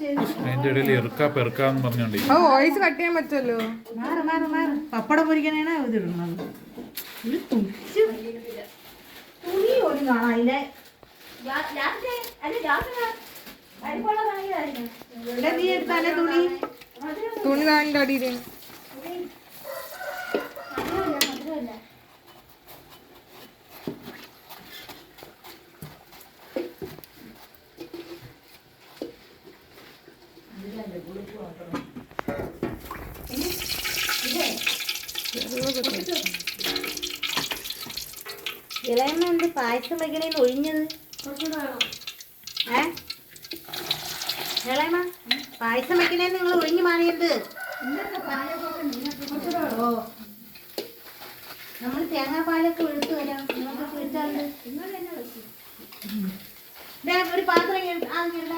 അതിന്റെ ഇടയിൽ ഇറുക്കാ പെറുക്കാന്ന് പറഞ്ഞോണ്ടേ voice cut ചെയ്യാൻ പറ്റുമല്ലോ. പപ്പടം പൊരിക്കാനാണ് ഇതിടുന്നത്. ഒരു തുണി പോലും കാണാം അതിന്റെ. നീ എടുത്താലേ തുണി തുണി താൻ്റെ അടിയിൽ ഇളയമ്മ എന്ത് പായസം വയ്ക്കണേന്ന് ഒഴിഞ്ഞത്? ഇളയമ്മ പായസം വയ്ക്കണേന്ന് നിങ്ങൾ ഒഴിഞ്ഞു മാറിയത്? ഓ, നമ്മൾ തേങ്ങാപ്പാലൊക്കെ ഒഴിച്ചു തരാം. നിങ്ങൾക്ക് വിളിച്ചാണ്ട് ഒരു പാത്രം ആകില്ല.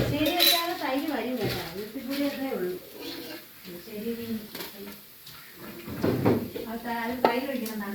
ശരി, തൈര് ഒഴിക്കണം.